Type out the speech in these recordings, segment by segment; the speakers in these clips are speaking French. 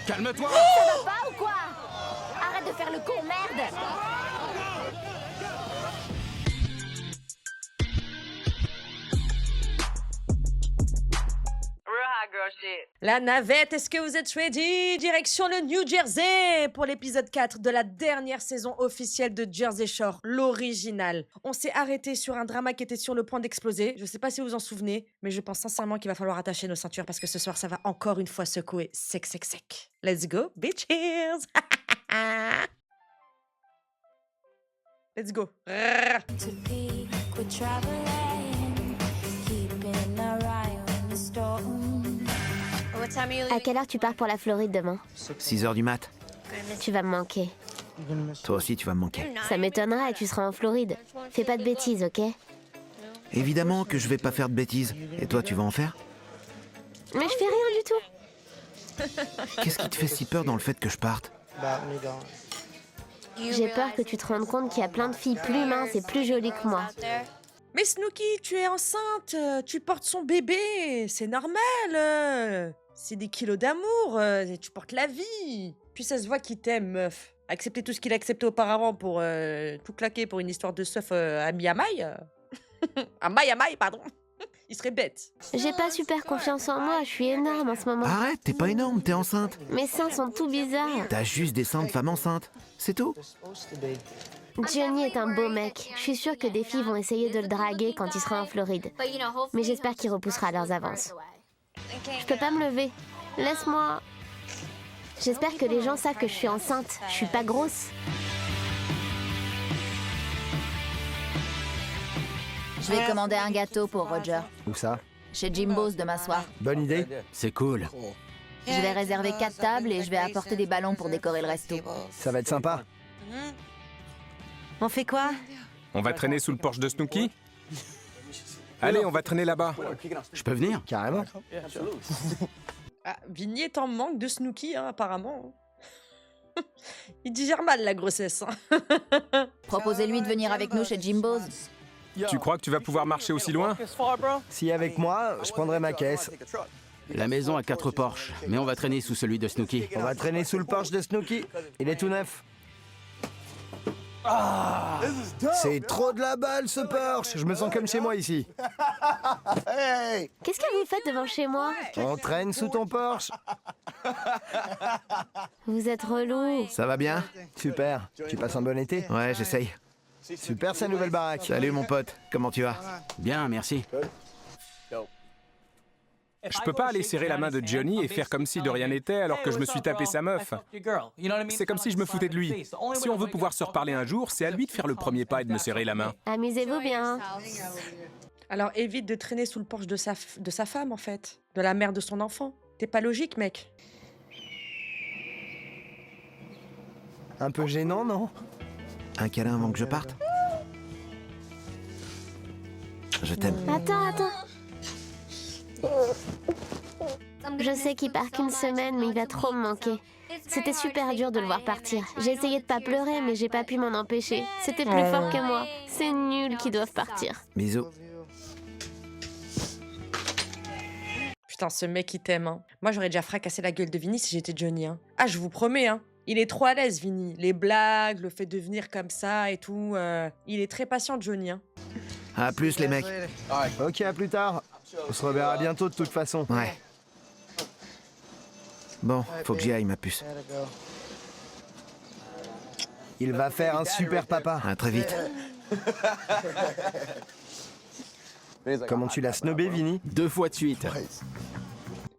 Calme-toi! Ça va pas ou quoi? Arrête de faire le con, merde! La navette, est-ce que vous êtes ready? Direction le New Jersey pour l'épisode 4 de la dernière saison officielle de Jersey Shore, l'original. On s'est arrêté sur un drama qui était sur le point d'exploser. Je sais pas si vous vous en souvenez, mais je pense sincèrement qu'il va falloir attacher nos ceintures parce que ce soir, ça va encore une fois secouer sec, sec, sec. Let's go, bitches! Let's go. To peak, we're traveling, keeping our eye on the storm. À quelle heure tu pars pour la Floride demain? 6h du mat. Tu vas me manquer. Toi aussi, tu vas me manquer. Ça m'étonnerait, tu seras en Floride. Fais pas de bêtises, ok? Évidemment que je vais pas faire de bêtises. Et toi, tu vas en faire? Mais je fais rien du tout. Qu'est-ce qui te fait si peur dans le fait que je parte? J'ai peur que tu te rendes compte qu'il y a plein de filles plus minces et plus jolies que moi. Mais Snooki, tu es enceinte, tu portes son bébé, c'est normal. C'est des kilos d'amour, tu portes la vie. Puis ça se voit qu'il t'aime, meuf. Accepter tout ce qu'il a accepté auparavant pour tout claquer pour une histoire de seuf à Miamaï. À Miamaï, pardon. Il serait bête. J'ai pas super confiance en moi, je suis énorme en ce moment. Arrête, t'es pas énorme, t'es enceinte. Mes seins sont tout bizarres. T'as juste des seins de femme enceinte. C'est tout. Johnny est un beau mec. Je suis sûre que des filles vont essayer de le draguer quand il sera en Floride. Mais j'espère qu'il repoussera leurs avances. Je peux pas me lever. Laisse-moi. J'espère que les gens savent que je suis enceinte. Je suis pas grosse. Je vais commander un gâteau pour Roger. Où ça? Chez Jimbo's demain soir. Bonne idée. C'est cool. Je vais réserver 4 tables et je vais apporter des ballons pour décorer le resto. Ça va être sympa. On fait quoi? On va traîner sous le porche de Snooki? Allez, on va traîner là-bas. Je peux venir? Carrément. Ah, Vinny est en manque de Snooki, hein, apparemment. Il digère mal la grossesse. Hein. Proposez-lui de venir avec nous chez Jimbo's. Tu crois que tu vas pouvoir marcher aussi loin? Si avec moi, je prendrai ma caisse. La maison a 4 Porsche, mais on va traîner sous celui de Snooki. On va traîner sous le Porsche de Snooki. Il est tout neuf. C'est trop de la balle ce Porsche. Je me sens comme chez moi ici. Qu'est-ce que vous faites devant chez moi? On traîne sous ton Porsche. Vous êtes relou. Ça va bien? Super. Tu passes un bon été? Ouais, j'essaye. Super sa nouvelle baraque. Salut mon pote, comment tu vas? Bien, merci. Je peux pas aller serrer la main de Johnny et faire comme si de rien n'était alors que je me suis tapé sa meuf. C'est comme si je me foutais de lui. Si on veut pouvoir se reparler un jour, c'est à lui de faire le premier pas et de me serrer la main. Amusez-vous bien. Alors évite de traîner sous le porche de sa femme, en fait. De la mère de son enfant. T'es pas logique, mec. Un peu gênant, non? Un câlin avant que je parte? Je t'aime. Attends. Je sais qu'il part qu'une semaine, mais il va trop me manquer. C'était super dur de le voir partir. J'ai essayé de pas pleurer, mais j'ai pas pu m'en empêcher. C'était plus fort que moi. C'est nul qu'ils doivent partir. Bisous. Putain, ce mec, il t'aime, hein. Moi, j'aurais déjà fracassé la gueule de Vinny si j'étais Johnny, hein. Ah, je vous promets, hein. Il est trop à l'aise, Vinny. Les blagues, le fait de venir comme ça et tout. Il est très patient, Johnny, hein. À plus les mecs. Ok, à plus tard. On se reverra bientôt de toute façon. Ouais. Bon, faut que j'y aille ma puce. Il va faire un super papa. À très vite. Comment tu l'as snobé, Vinny? 2 fois de suite.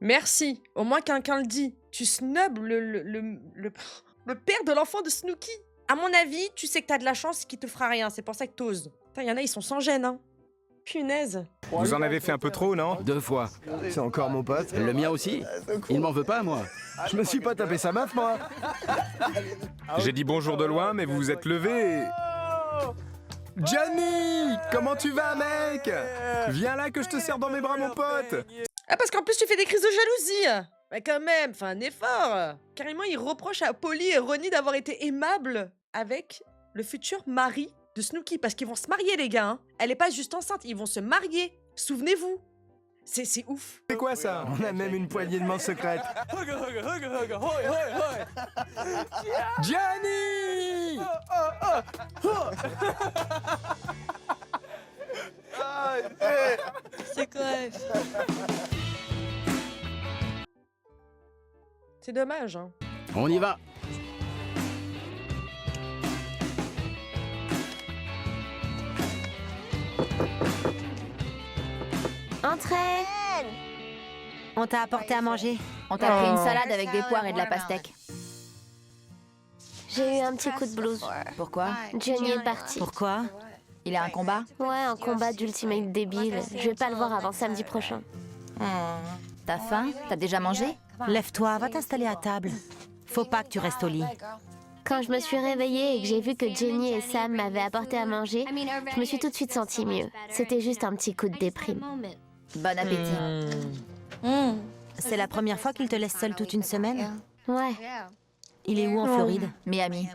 Merci. Au moins, quelqu'un le dit. Tu snobs le père de l'enfant de Snooki. À mon avis, tu sais que t'as de la chance qu'il te fera rien. C'est pour ça que t'oses. Putain, y en a, ils sont sans gêne, hein. Punaise. Vous en avez fait un peu trop, non? 2 fois. C'est encore mon pote. Le mien aussi. Il m'en veut pas, moi. Je me suis pas tapé sa meuf, moi. J'ai dit bonjour de loin, mais vous vous êtes levé. et- Johnny! Comment tu vas, mec? Viens là que je te serre dans mes bras, mon pote! Ah, parce qu'en plus, tu fais des crises de jalousie. Mais quand même, fais un effort. Carrément, il reproche à Polly et Ronnie d'avoir été aimables avec le futur mari de Snooki. Parce qu'ils vont se marier, les gars. Hein. Elle est pas juste enceinte, ils vont se marier. Souvenez-vous. C'est ouf. C'est quoi ça? On a même une poignée de main secrète. Gianni! C'est clair. C'est dommage, hein. On y va. Entrez. On t'a apporté à manger. On t'a pris une salade avec des poires et de la pastèque. J'ai eu un petit coup de blues. Pourquoi? Johnny est parti. Pourquoi? Il a un combat? Ouais, un combat d'ultimate débile. Je vais pas le voir avant samedi prochain. T'as faim? T'as déjà mangé? Lève-toi, va t'installer à table. Faut pas que tu restes au lit. Quand je me suis réveillée et que j'ai vu que Jenny et Sam m'avaient apporté à manger, je me suis tout de suite sentie mieux. C'était juste un petit coup de déprime. Bon appétit. C'est la première fois qu'il te laisse seule toute une semaine? Ouais. Il est où en Floride? Miami.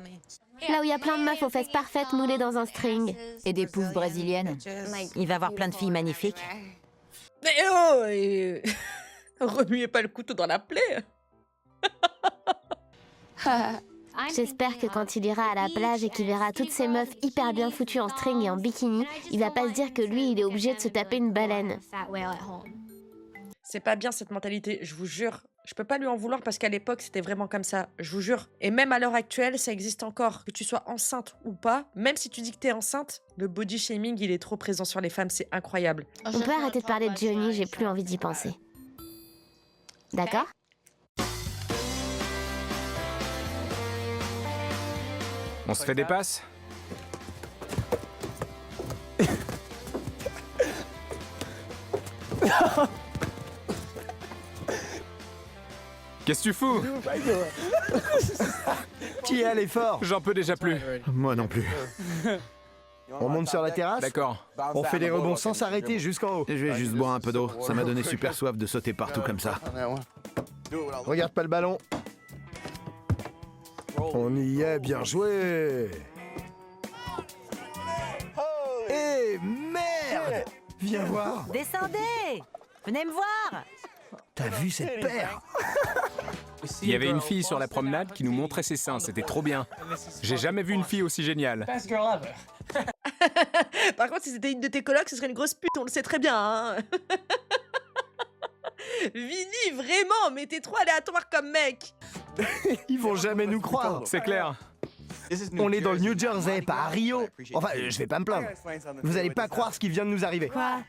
Là où il y a plein de meufs aux fesses parfaites moulées dans un string. Et des poufs brésiliennes. Il va avoir plein de filles magnifiques. Mais oh remuez pas le couteau dans la plaie. J'espère que quand il ira à la plage et qu'il verra toutes ces meufs hyper bien foutues en string et en bikini, il va pas se dire que lui, il est obligé de se taper une baleine. C'est pas bien cette mentalité, je vous jure. Je peux pas lui en vouloir parce qu'à l'époque, c'était vraiment comme ça, je vous jure. Et même à l'heure actuelle, ça existe encore. Que tu sois enceinte ou pas, même si tu dis que t'es enceinte, le body shaming, il est trop présent sur les femmes, c'est incroyable. On peut arrêter de parler de Johnny, j'ai plus envie d'y penser. D'accord? On se fait des passes? Qu'est-ce que tu fous? Qui a l'effort? J'en peux déjà plus. Moi non plus. On monte sur la terrasse? D'accord. On fait des rebonds sans s'arrêter jusqu'en haut. Je vais juste boire un peu d'eau. Ça m'a donné super soif de sauter partout comme ça. Regarde pas le ballon. On y est, bien joué. Eh merde! Viens voir. Descendez! Venez me voir! T'as vu cette paire? Il y avait une fille sur la promenade qui nous montrait ses seins, c'était trop bien. J'ai jamais vu une fille aussi géniale. Par contre, si c'était une de tes colocs, ce serait une grosse pute, on le sait très bien. Hein. Vini, vraiment, mais t'es trop aléatoire comme mec. Ils vont jamais nous croire. C'est clair. On est dans le New Jersey, pas à Rio. Enfin, je vais pas me plaindre. Vous allez pas croire ce qui vient de nous arriver. Quoi?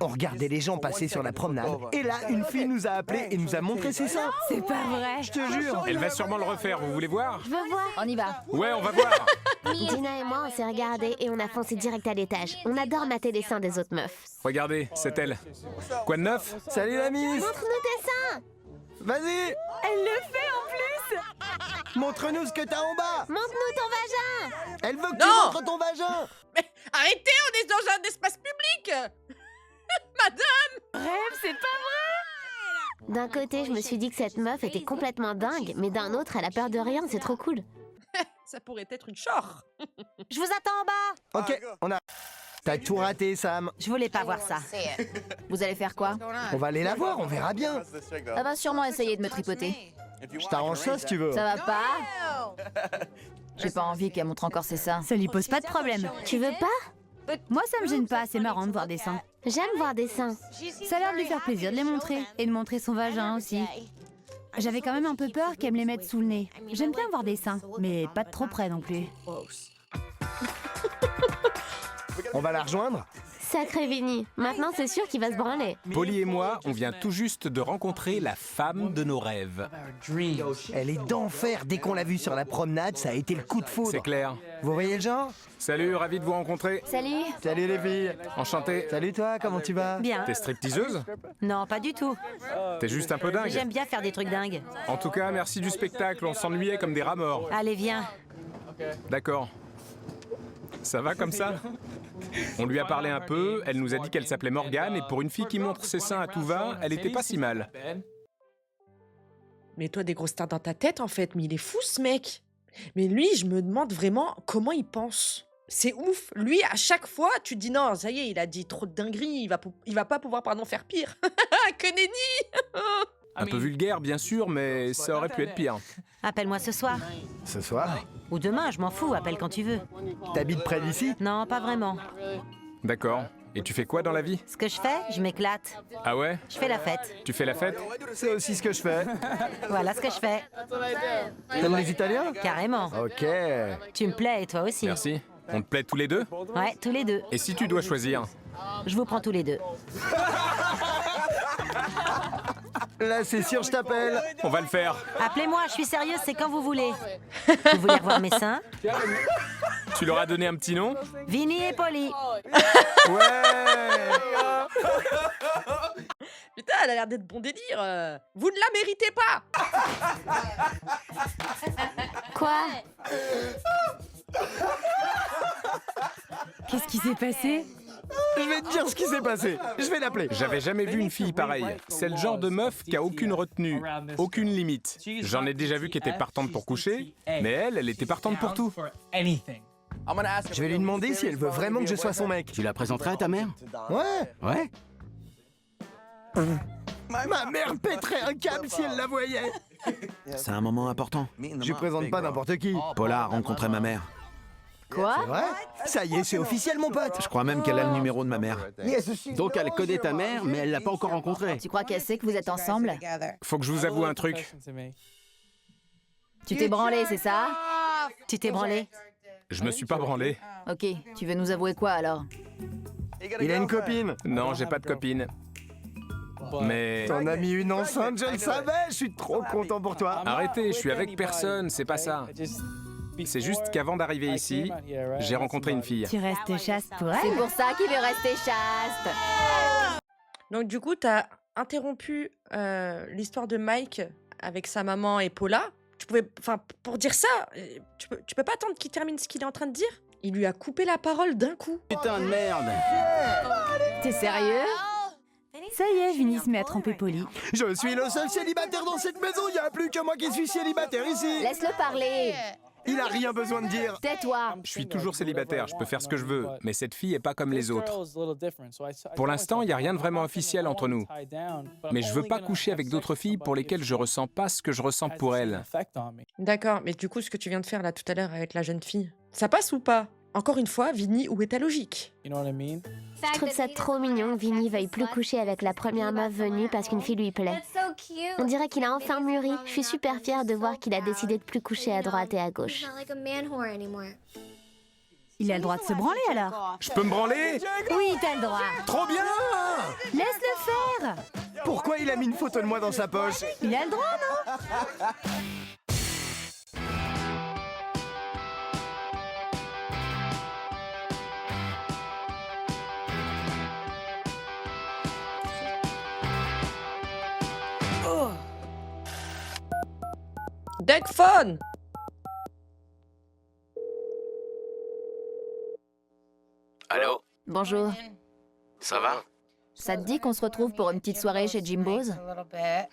On regardait les gens passer sur la promenade, et là, une fille nous a appelés et nous a montré ses seins. C'est pas vrai! Je te jure. Elle va sûrement le refaire, vous voulez voir? Je veux voir. On y va. Ouais, on va voir. Dina et moi, on s'est regardés et on a foncé direct à l'étage. On adore mater les seins des autres meufs. Regardez, c'est elle. Quoi de neuf? Salut la miss. Montre-nous tes seins. Vas-y. Elle le fait en plus! Montre-nous ce que t'as en bas. Montre-nous ton vagin. Elle veut que Non. tu montres ton vagin. Mais arrêtez, on est dans un espace public. Madame. Rêve, c'est pas D'un côté, je me suis dit que cette meuf était complètement dingue, mais d'un autre, elle a peur de rien, c'est trop cool. Ça pourrait être une chore. Je vous attends en bas! Ok, on a... T'as tout raté, Sam. Je voulais pas voir ça. Vous allez faire quoi? On va aller la voir, on verra bien. Ça va sûrement essayer de me tripoter. Je t'arrange ça si tu veux. Ça va pas? J'ai pas envie qu'elle montre encore ses seins. Ça lui pose pas de problème. Tu veux pas? Moi, ça me gêne pas, c'est marrant de voir des seins. J'aime voir des seins. Ça a l'air de lui faire plaisir de les montrer, et de montrer son vagin aussi. J'avais quand même un peu peur qu'elle me les mette sous le nez. J'aime bien voir des seins, mais pas de trop près non plus. On va la rejoindre. Sacré Vinny. Maintenant, c'est sûr qu'il va se branler. Polly et moi, on vient tout juste de rencontrer la femme de nos rêves. Elle est d'enfer. Dès qu'on l'a vue sur la promenade, ça a été le coup de foudre. C'est clair. Vous voyez le genre? Salut, ravi de vous rencontrer. Salut. Salut les filles. Enchanté. Salut toi, comment tu vas? Bien. T'es stripteaseuse? Non, pas du tout. T'es juste un peu dingue. J'aime bien faire des trucs dingues. En tout cas, merci du spectacle, on s'ennuyait comme des rats morts. Allez, viens. D'accord. Ça va comme ça? On lui a parlé un peu, elle nous a dit qu'elle s'appelait Morgane, et pour une fille qui montre ses seins à tout va, elle était pas si mal. Mais toi, des grosses stars dans ta tête, en fait. Mais il est fou, ce mec. Mais lui, je me demande vraiment comment il pense. C'est ouf. Lui, à chaque fois, tu te dis non, ça y est, il a dit trop de dingueries, il va pas pouvoir, faire pire. Que nenni. Un peu vulgaire, bien sûr, mais ça aurait pu être pire. Appelle-moi ce soir. Ce soir? Ou demain, je m'en fous, appelle quand tu veux. T'habites près d'ici? Non, pas vraiment. D'accord. Et tu fais quoi dans la vie? Ce que je fais, je m'éclate. Ah ouais? Je fais la fête. Tu fais la fête? C'est aussi ce que je fais. Voilà ce que je fais. T'aimes les Italiens? Carrément. Ok. Tu me plais et toi aussi. Merci. On te plaît tous les deux? Ouais, tous les deux. Et si tu dois choisir? Je vous prends tous les deux. Là, c'est sûr, je t'appelle. On va le faire. Appelez-moi, je suis sérieuse, c'est quand vous voulez. Vous voulez revoir mes seins? Tu leur as donné un petit nom? Vinny et Polly. Ouais. Putain, elle a l'air d'être bon délire. Vous ne la méritez pas. Quoi? Qu'est-ce qui s'est passé? Je vais te dire ce qui s'est passé. Je vais l'appeler. J'avais jamais vu une fille pareille. C'est le genre de meuf qui a aucune retenue, aucune limite. J'en ai déjà vu qui était partante pour coucher, mais elle était partante pour tout. Je vais lui demander si elle veut vraiment que je sois son mec. Tu la présenterais à ta mère? Ouais. Ouais. Ma mère pèterait un câble si elle la voyait. C'est un moment important. Je présente pas n'importe qui. Paula a rencontré ma mère. Quoi? C'est vrai? Ça y est, c'est officiel, mon pote. Je crois même qu'elle a le numéro de ma mère. Donc elle connaît ta mère, mais elle l'a pas encore rencontrée. Tu crois qu'elle sait que vous êtes ensemble? Faut que je vous avoue un truc. Tu t'es branlé, c'est ça? Tu t'es branlé? Je me suis pas branlé. Ok, tu veux nous avouer quoi alors? Il a une copine. Non, j'ai pas de copine. Mais... T'en as mis une enceinte, je le savais. Je suis trop content pour toi. Arrêtez, je suis avec personne, c'est pas ça. C'est juste qu'avant d'arriver ici, j'ai rencontré une fille. Tu restes chaste pour C'est elle? pour ça qu'il veut rester chaste. Donc du coup, t'as interrompu l'histoire de Mike avec sa maman et Paula. Tu pouvais, enfin, pour dire ça, tu peux pas attendre qu'il termine ce qu'il est en train de dire? Il lui a coupé la parole d'un coup. Putain de merde. T'es sérieux? Ça y est, Vinny se met à tromper Polly. Je suis le seul célibataire dans cette maison. Il y a plus que moi qui suis célibataire ici. Laisse-le parler. Il a rien besoin de dire. Tais-toi. Je suis toujours célibataire, je peux faire ce que je veux, mais cette fille est pas comme les autres. Pour l'instant, il n'y a rien de vraiment officiel entre nous. Mais je veux pas coucher avec d'autres filles pour lesquelles je ressens pas ce que je ressens pour elles. D'accord, mais du coup, ce que tu viens de faire là tout à l'heure avec la jeune fille, ça passe ou pas? Encore une fois, Vinny, où est ta logique? Je trouve ça trop mignon que Vinny veuille plus coucher avec la première meuf venue parce qu'une fille lui plaît. On dirait qu'il a enfin mûri. Je suis super fière de voir qu'il a décidé de plus coucher à droite et à gauche. Il a le droit de se branler alors? Je peux me branler? Oui, t'as le droit. Trop bien. Laisse-le faire. Pourquoi il a mis une photo de moi dans sa poche? Il a le droit, non? Duck phone. Allô? Bonjour. Ça va? Ça te dit qu'on se retrouve pour une petite soirée chez Jimbo's?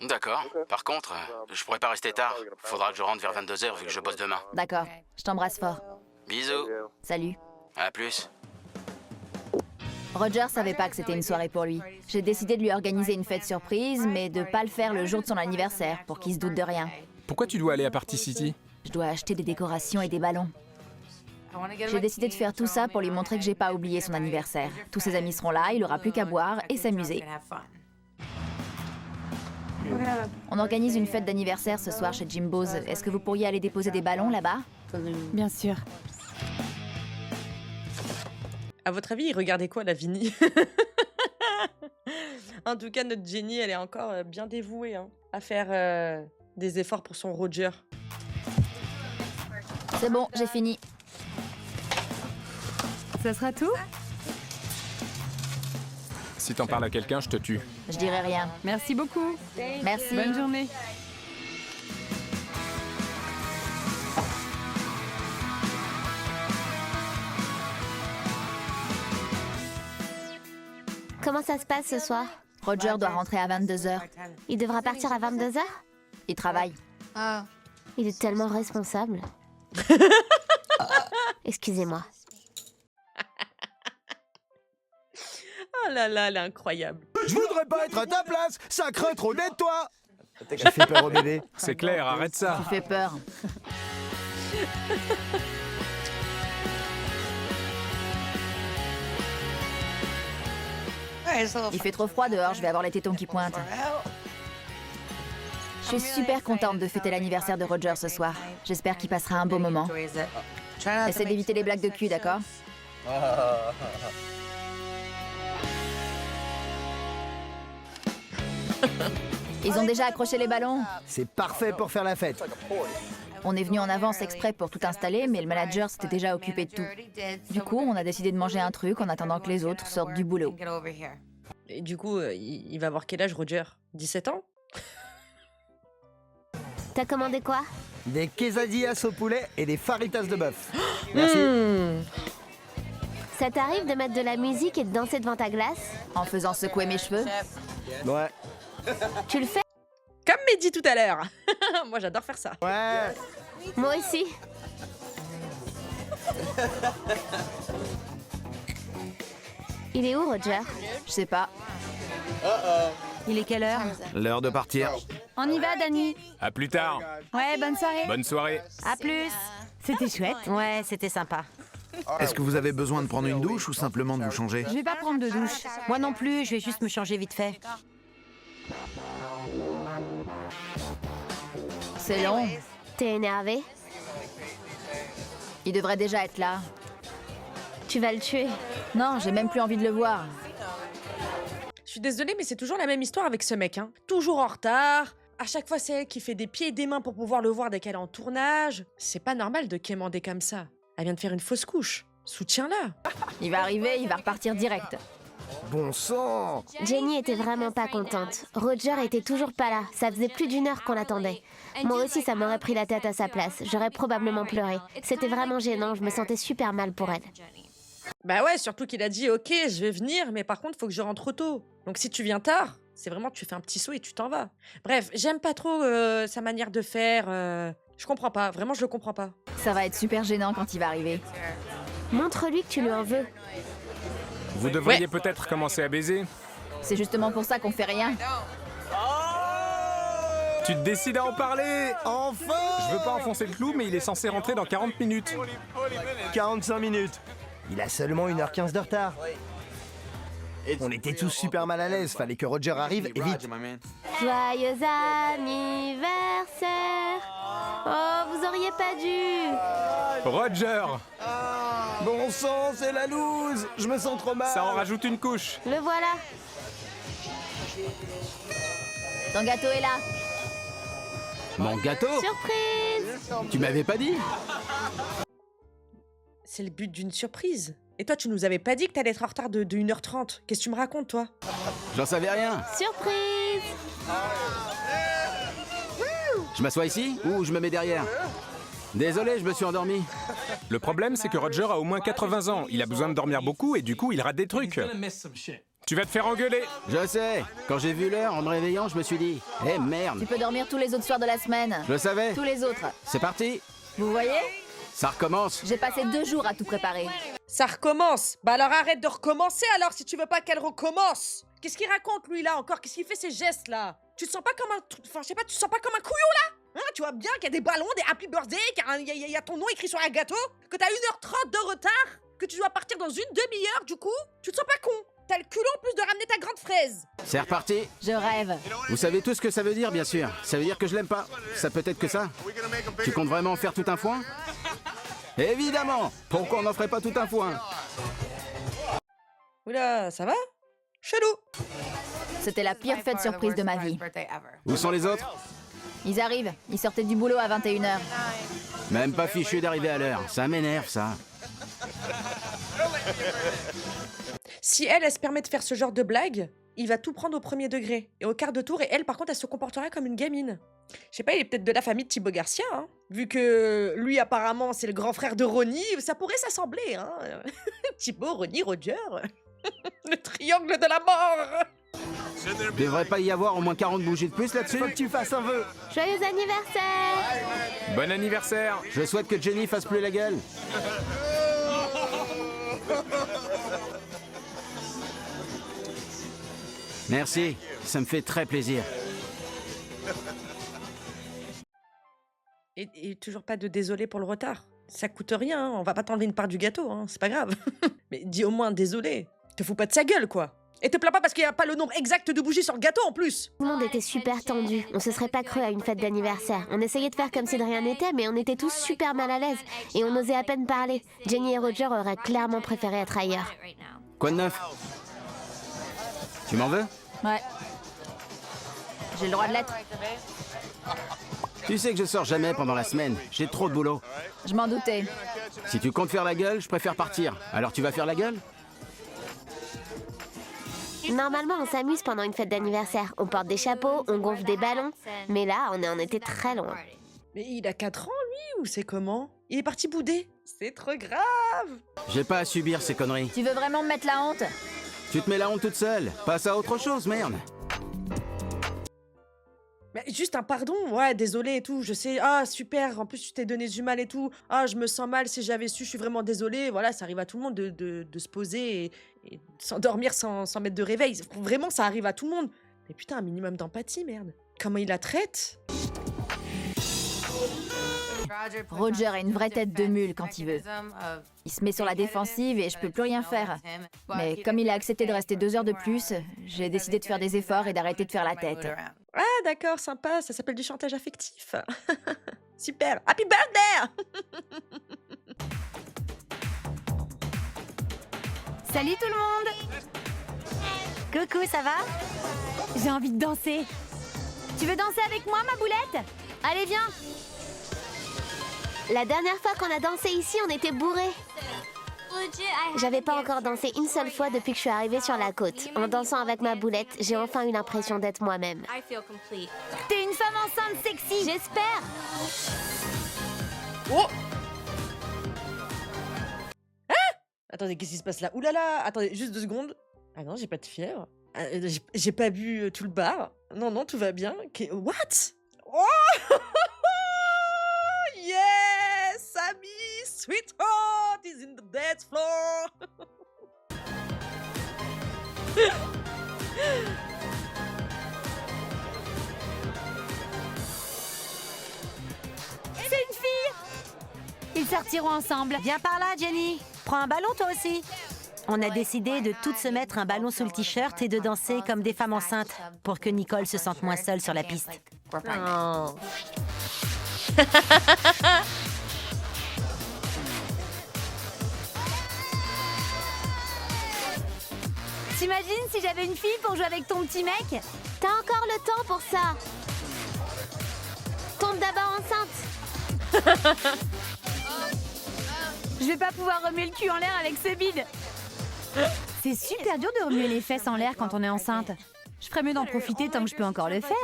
D'accord. Par contre, je pourrais pas rester tard. Faudra que je rentre vers 22h vu que je bosse demain. D'accord. Je t'embrasse fort. Bisous. Salut. À plus. Roger savait pas que c'était une soirée pour lui. J'ai décidé de lui organiser une fête surprise, mais de pas le faire le jour de son anniversaire, pour qu'il se doute de rien. Pourquoi tu dois aller à Party City? Je dois acheter des décorations et des ballons. J'ai décidé de faire tout ça pour lui montrer que j'ai pas oublié son anniversaire. Tous ses amis seront là, il aura plus qu'à boire et s'amuser. On organise une fête d'anniversaire ce soir chez Jimbo's. Est-ce que vous pourriez aller déposer des ballons là-bas? Bien sûr. À votre avis, il regardait quoi, la Vinny? En tout cas, notre Jenny, elle est encore bien dévouée hein, à faire des efforts pour son Roger. C'est bon, j'ai fini. Ça sera tout? Si t'en parles à quelqu'un, je te tue. Je dirai rien. Merci beaucoup. Merci. Bonne journée. Comment ça se passe ce soir? Roger doit rentrer à 22h. Il devra partir à 22h? Il travaille. Il est tellement responsable. Excusez-moi. Ah là là, elle est incroyable. Je voudrais pas être à ta place, ça craint trop d'être toi. J'ai fait peur au bébé. C'est clair, arrête ça. Tu fais peur. Il fait trop froid dehors, je vais avoir les tétons qui pointent. Je suis super contente de fêter l'anniversaire de Roger ce soir. J'espère qu'il passera un beau moment. Essaie d'éviter les blagues de cul, d'accord? Ils ont déjà accroché les ballons. C'est parfait pour faire la fête. On est venu en avance exprès pour tout installer, mais le manager s'était déjà occupé de tout. Du coup, on a décidé de manger un truc en attendant que les autres sortent du boulot. Et du coup, il va avoir quel âge, Roger? 17 ans? T'as commandé quoi? Des quesadillas au poulet et des faritas de bœuf. Merci. Ça t'arrive de mettre de la musique et de danser devant ta glace? En faisant secouer mes cheveux. Ouais. Tu le fais? Comme Mehdi tout à l'heure. Moi, j'adore faire ça. Ouais. Moi aussi. Il est où, Roger? Je sais pas. Il est quelle heure? L'heure de partir. On y va, Dani. À plus tard. Ouais, bonne soirée. Bonne soirée. À plus. C'était chouette. Ouais, c'était sympa. Est-ce que vous avez besoin de prendre une douche ou simplement de vous changer? Je vais pas prendre de douche. Moi non plus, je vais juste me changer vite fait. C'est long. T'es énervé? Il devrait déjà être là. Tu vas le tuer. Non, j'ai même plus envie de le voir. Je suis désolée, mais c'est toujours la même histoire avec ce mec. Hein. Toujours en retard. À chaque fois, c'est elle qui fait des pieds et des mains pour pouvoir le voir dès qu'elle est en tournage. C'est pas normal de quémander comme ça. Elle vient de faire une fausse couche. Soutiens-la. Il va arriver, il va repartir direct. Bon sang. Jenny était vraiment pas contente. Roger était toujours pas là. Ça faisait plus d'1 heure qu'on l'attendait. Moi aussi, ça m'aurait pris la tête à sa place. J'aurais probablement pleuré. C'était vraiment gênant. Je me sentais super mal pour elle. Bah ouais, surtout qu'il a dit « Ok, je vais venir, mais par contre, faut que je rentre tôt. » Donc si tu viens tard, c'est vraiment tu fais un petit saut et tu t'en vas. Bref, j'aime pas trop sa manière de faire. Je comprends pas. Vraiment, je le comprends pas. Ça va être super gênant quand il va arriver. Montre-lui que tu lui en veux. Vous devriez peut-être commencer à baiser. C'est justement pour ça qu'on fait rien. Tu te décides à en parler? Enfin. Je veux pas enfoncer le clou, mais il est censé rentrer dans 40 minutes. 45 minutes. Il a seulement 1h15 de retard. On était tous super mal à l'aise, fallait que Roger arrive et vite. Joyeux anniversaire. Oh, vous auriez pas dû. Roger! Bon sang, c'est la loose. Je me sens trop mal. Ça en rajoute une couche. Le voilà. Ton gâteau est là. Mon gâteau? Surprise. Tu m'avais pas dit? C'est le but d'une surprise. Et toi, tu nous avais pas dit que t'allais être en retard de 1h30. Qu'est-ce que tu me racontes, toi? J'en savais rien. Surprise. Je m'assois ici ou je me mets derrière? Désolé, je me suis endormi. Le problème, c'est que Roger a au moins 80 ans. Il a besoin de dormir beaucoup et du coup, il rate des trucs. Tu vas te faire engueuler. Je sais. Quand j'ai vu l'heure en me réveillant, je me suis dit « Eh merde Tu peux dormir tous les autres soirs de la semaine. Je le savais. Tous les autres. C'est parti. Vous voyez? Ça recommence. J'ai passé 2 jours à tout préparer. Ça recommence. Bah alors arrête de recommencer alors si tu veux pas qu'elle recommence. Qu'est-ce qu'il raconte lui là encore? Qu'est-ce qu'il fait ces gestes là? Tu te sens pas comme un... Enfin je sais pas, tu te sens pas comme un couillon là? Hein, tu vois bien qu'il y a des ballons, des happy birthday, qu'il y a ton nom écrit sur un gâteau, que t'as 1h30 de retard, que tu dois partir dans une demi-heure du coup? Tu te sens pas con? T'as le culot en plus de ramener ta grande fraise. C'est reparti. Je rêve. Vous savez tout ce que ça veut dire, bien sûr. Ça veut dire que je l'aime pas. Ça peut être que ça. Tu comptes vraiment faire tout un foin? Évidemment. Pourquoi on n'en ferait pas tout un foin? Oula, ça va? Chelou. C'était la pire fête surprise de ma vie. Où sont les autres? Ils arrivent. Ils sortaient du boulot à 21h. Même pas fichu d'arriver à l'heure. Ça m'énerve, ça. Si elle se permet de faire ce genre de blague, il va tout prendre au premier degré et au quart de tour, et elle, par contre, elle se comportera comme une gamine. Je sais pas, il est peut-être de la famille de Thibaut Garcia, hein. Vu que lui, apparemment, c'est le grand frère de Ronnie, ça pourrait s'assembler, hein. Thibaut, Ronnie, Roger. Le triangle de la mort. Devrait pas y avoir au moins 40 bougies de plus là-dessus? Faut que tu fasses un vœu. Joyeux anniversaire. Bon anniversaire. Je souhaite que Jenny fasse plus la gueule. Merci, ça me fait très plaisir. Et toujours pas de désolé pour le retard. Ça coûte rien, hein. On va pas t'enlever une part du gâteau, hein. C'est pas grave. Mais dis au moins désolé. Te fous pas de sa gueule, quoi. Et te plains pas parce qu'il y a pas le nombre exact de bougies sur le gâteau en plus. Tout le monde était super tendu. On se serait pas cru à une fête d'anniversaire. On essayait de faire comme si de rien n'était, mais on était tous super mal à l'aise. Et on osait à peine parler. Jenny et Roger auraient clairement préféré être ailleurs. Quoi de neuf? Tu m'en veux? Ouais. J'ai le droit de l'être. Tu sais que je sors jamais pendant la semaine. J'ai trop de boulot. Je m'en doutais. Si tu comptes faire la gueule, je préfère partir. Alors tu vas faire la gueule? Normalement, on s'amuse pendant une fête d'anniversaire. On porte des chapeaux, on gonfle des ballons. Mais là, on en était très loin. Mais il a 4 ans, lui, ou c'est comment? Il est parti bouder. C'est trop grave. J'ai pas à subir ces conneries. Tu veux vraiment me mettre la honte? Tu te mets la honte toute seule. Passe à autre chose, merde. Mais juste un pardon, ouais, désolé et tout, je sais, ah super, en plus tu t'es donné du mal et tout, ah je me sens mal, si j'avais su, je suis vraiment désolé, voilà, ça arrive à tout le monde de se poser et de s'endormir sans mettre de réveil, vraiment ça arrive à tout le monde. Mais putain, un minimum d'empathie, merde. Comment il la traite? Roger a une vraie tête de mule quand il veut. Il se met sur la défensive et je peux plus rien faire. Mais comme il a accepté de rester 2 heures de plus, j'ai décidé de faire des efforts et d'arrêter de faire la tête. Ah d'accord, sympa, ça s'appelle du chantage affectif. Super, happy birthday. Salut tout le monde! Coucou, ça va? J'ai envie de danser. Tu veux danser avec moi, ma boulette? Allez, viens! La dernière fois qu'on a dansé ici, on était bourrés. J'avais pas encore dansé une seule fois depuis que je suis arrivée sur la côte. En dansant avec ma boulette, j'ai enfin eu l'impression d'être moi-même. T'es une femme enceinte sexy! J'espère! Oh! Hein? Attendez, qu'est-ce qui se passe là? Ouh là là! Attendez, juste 2 secondes. Ah non, j'ai pas de fièvre. J'ai pas bu tout le bar. Non, non, tout va bien. What? Oh! Yes! Sammy Sweetheart is in the dance floor! C'est une fille! Ils sortiront ensemble. Viens par là, Jenny. Prends un ballon, toi aussi. On a décidé de toutes se mettre un ballon sous le t-shirt et de danser comme des femmes enceintes pour que Nicole se sente moins seule sur la piste. Oh. T'imagines si j'avais une fille pour jouer avec ton petit mec? T'as encore le temps pour ça. Tombe d'abord enceinte. Je vais pas pouvoir remuer le cul en l'air avec ce bide. C'est super dur de remuer les fesses en l'air quand on est enceinte. Je ferais mieux d'en profiter tant que je peux encore le faire.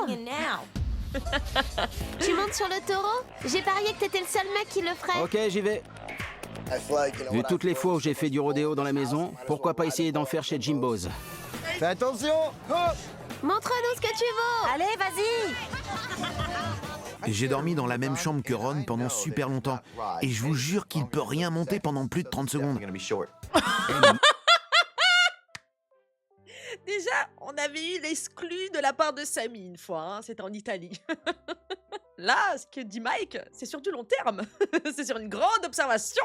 Tu montes sur le taureau? J'ai parié que t'étais le seul mec qui le ferait. Ok, j'y vais. Vu toutes les fois où j'ai fait du rodéo dans la maison, pourquoi pas essayer d'en faire chez Jimbo's? Fais attention! Oh! Montre-nous ce que tu vaux. Allez, vas-y! J'ai dormi dans la même chambre que Ron pendant super longtemps. Et je vous jure qu'il peut rien monter pendant plus de 30 secondes. Déjà, on avait eu l'exclu de la part de Sammy une fois, hein, c'était en Italie. Là, ce que dit Mike, c'est sur du long terme. C'est sur une grande observation.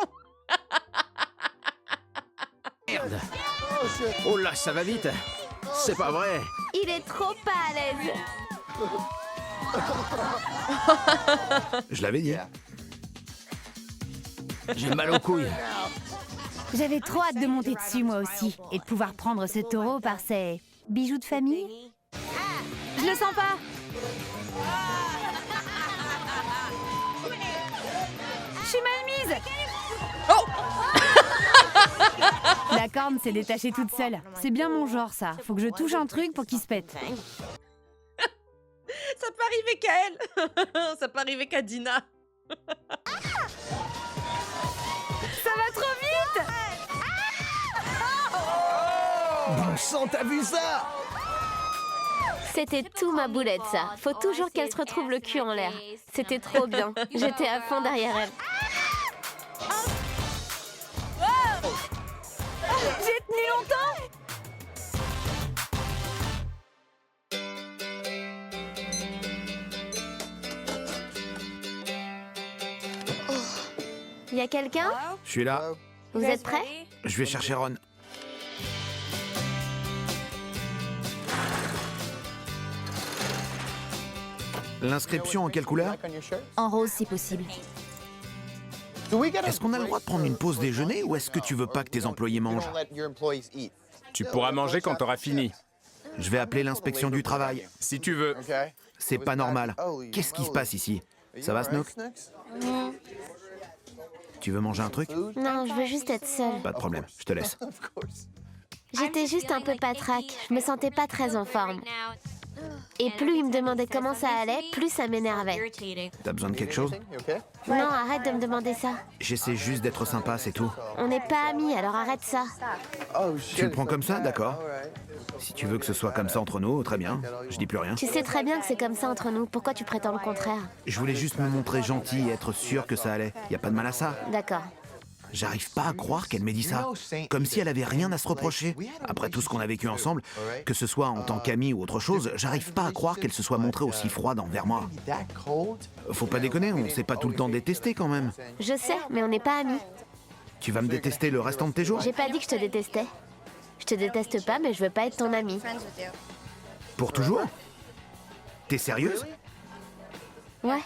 Merde! Oh là, ça va vite! C'est pas vrai! Il est trop pas à l'aise. Je l'avais dit. J'ai mal aux couilles. J'avais trop hâte de monter dessus moi aussi et de pouvoir prendre ce taureau par ses bijoux de famille. Je le sens pas. Je suis mal mise. Oh! La corne s'est détachée toute seule. C'est bien mon genre ça. Faut que je touche un truc pour qu'il se pète. Ça peut arriver qu'à elle. Ça peut arriver qu'à Dina. Ça va trop vite. Bon sang, t'as vu ça? C'était tout ma boulette ça. Faut toujours qu'elle se retrouve le cul en l'air. C'était trop bien. J'étais à fond derrière elle. J'ai tenu longtemps. Y a quelqu'un? Je suis là. Vous êtes prêts? Je vais chercher Ron. L'inscription en quelle couleur? En rose si possible. Est-ce qu'on a le droit de prendre une pause déjeuner ou est-ce que tu veux pas que tes employés mangent? Tu pourras manger quand t'auras fini. Je vais appeler l'inspection du travail. Si tu veux. C'est pas normal. Qu'est-ce qui se passe ici? Ça va, Snook? Tu veux manger un truc? Non, je veux juste être seule. Pas de problème, je te laisse. J'étais juste un peu patraque. Je me sentais pas très en forme. Et plus il me demandait comment ça allait, plus ça m'énervait. T'as besoin de quelque chose? Non, arrête de me demander ça. J'essaie juste d'être sympa, c'est tout. On n'est pas amis, alors arrête ça. Tu le prends comme ça? D'accord. Si tu veux que ce soit comme ça entre nous, très bien. Je dis plus rien. Tu sais très bien que c'est comme ça entre nous. Pourquoi tu prétends le contraire? Je voulais juste me montrer gentil et être sûr que ça allait. Y a pas de mal à ça. D'accord. J'arrive pas à croire qu'elle m'ait dit ça. Comme si elle avait rien à se reprocher. Après tout ce qu'on a vécu ensemble, que ce soit en tant qu'amie ou autre chose, j'arrive pas à croire qu'elle se soit montrée aussi froide envers moi. Faut pas déconner, on s'est pas tout le temps détesté quand même. Je sais, mais on n'est pas amis. Tu vas me détester le restant de tes jours? J'ai pas dit que je te détestais. Je te déteste pas, mais je veux pas être ton ami. Pour toujours? T'es sérieuse? Ouais.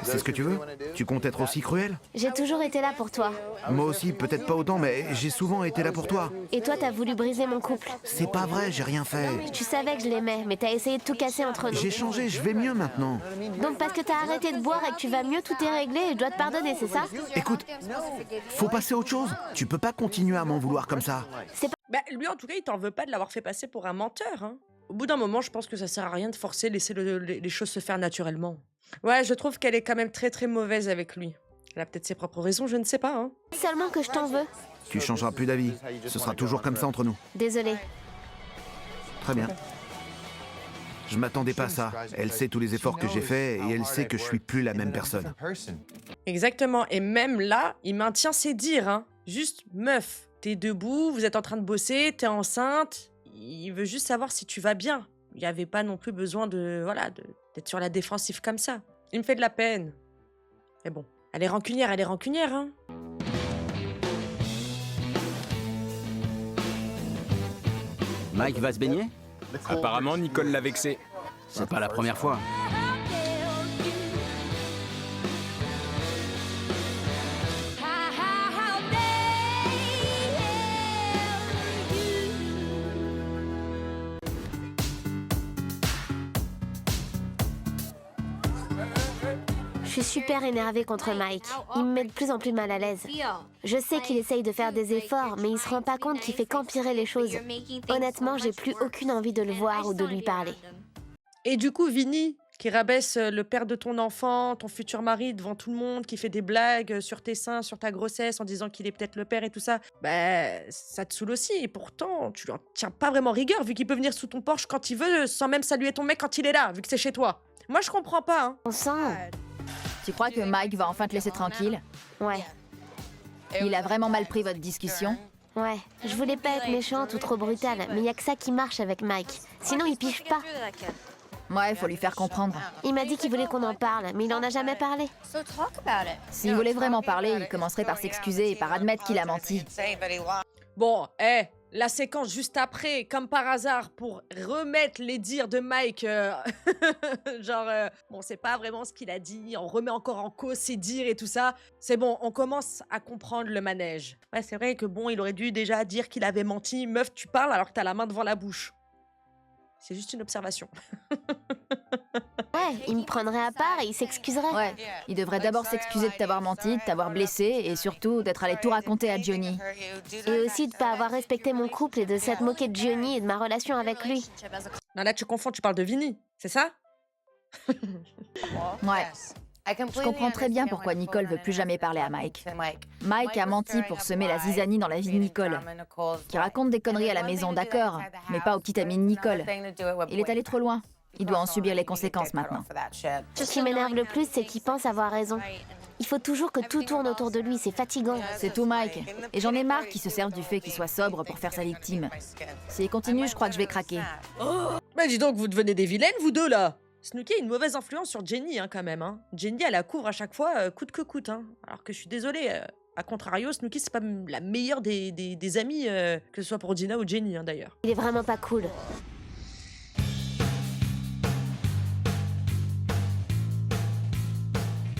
C'est ce que tu veux? Tu comptes être aussi cruel? J'ai toujours été là pour toi. Moi aussi, peut-être pas autant, mais j'ai souvent été là pour toi. Et toi, t'as voulu briser mon couple. C'est pas vrai, j'ai rien fait. Tu savais que je l'aimais, mais t'as essayé de tout casser entre nous. J'ai changé, je vais mieux maintenant. Donc parce que t'as arrêté de boire et que tu vas mieux, tout est réglé et je dois te pardonner, c'est ça? Écoute, faut passer à autre chose. Tu peux pas continuer à m'en vouloir comme ça. Bah, lui, en tout cas, il t'en veut pas de l'avoir fait passer pour un menteur. Hein. Au bout d'un moment, je pense que ça sert à rien de forcer, laisser les choses se faire naturellement. Ouais, je trouve qu'elle est quand même très très mauvaise avec lui. Elle a peut-être ses propres raisons, je ne sais pas. Hein. Seulement que je t'en veux. Tu changeras plus d'avis. Ce sera toujours comme ça entre nous. Désolée. Très bien. Je m'attendais pas à ça. Elle sait tous les efforts que j'ai faits et elle sait que je suis plus la même personne. Exactement. Et même là, il maintient ses dires. Hein. Juste, meuf, t'es debout, vous êtes en train de bosser, t'es enceinte. Il veut juste savoir si tu vas bien. Il n'y avait pas non plus besoin d'être sur la défensive comme ça. Il me fait de la peine. Mais bon, elle est rancunière, hein. Mike va se baigner? Apparemment, Nicole l'a vexé. C'est pas la première fois. Je suis super énervée contre Mike. Il me met de plus en plus mal à l'aise. Je sais qu'il essaye de faire des efforts, mais il se rend pas compte qu'il fait qu'empirer les choses. Honnêtement, j'ai plus aucune envie de le voir ou de lui parler. Et du coup, Vinny, qui rabaisse le père de ton enfant, ton futur mari, devant tout le monde, qui fait des blagues sur tes seins, sur ta grossesse, en disant qu'il est peut-être le père et tout ça, bah, ça te saoule aussi. Et pourtant, tu lui en tiens pas vraiment rigueur, vu qu'il peut venir sous ton porche quand il veut, sans même saluer ton mec quand il est là, vu que c'est chez toi. Moi, je comprends pas, hein. On sent... Tu crois que Mike va enfin te laisser tranquille? Ouais. Il a vraiment mal pris votre discussion? Ouais, je voulais pas être méchante ou trop brutale, mais y a que ça qui marche avec Mike. Sinon, il pige pas. Ouais, faut lui faire comprendre. Il m'a dit qu'il voulait qu'on en parle, mais il en a jamais parlé. S'il voulait vraiment parler, il commencerait par s'excuser et par admettre qu'il a menti. Bon, la séquence juste après, comme par hasard, pour remettre les dires de Mike, bon, c'est pas vraiment ce qu'il a dit, on remet encore en cause ses dires et tout ça. C'est bon, on commence à comprendre le manège. Ouais, c'est vrai que bon, il aurait dû déjà dire qu'il avait menti. Meuf, tu parles alors que t'as la main devant la bouche. C'est juste une observation. Ouais, il me prendrait à part et il s'excuserait. Ouais, il devrait d'abord s'excuser de t'avoir menti, de t'avoir blessé et surtout d'être allé tout raconter à Johnny. Et aussi de pas avoir respecté mon couple et de s'être moqué de Johnny et de ma relation avec lui. Non, là, tu confonds, tu parles de Vinny, c'est ça? Ouais. Je comprends très bien pourquoi Nicole veut plus jamais parler à Mike. Mike a menti pour semer la zizanie dans la vie de Nicole, qui raconte des conneries à la maison, d'accord, mais pas au petit ami de Nicole. Il est allé trop loin. Il doit en subir les conséquences maintenant. Ce qui m'énerve le plus, c'est qu'il pense avoir raison. Il faut toujours que tout tourne autour de lui, c'est fatigant. C'est tout, Mike. Et j'en ai marre qu'il se serve du fait qu'il soit sobre pour faire sa victime. S'il continue, je crois que je vais craquer. Mais dis donc, vous devenez des vilaines, vous deux, là. Snooki a une mauvaise influence sur Jenny, hein, quand même. Hein. Jenny, elle la couvre à chaque fois, coûte que coûte. Hein. Alors que je suis désolée, à contrario, Snooki, c'est pas la meilleure des amies, que ce soit pour Dina ou Jenny, hein, d'ailleurs. Il est vraiment pas cool.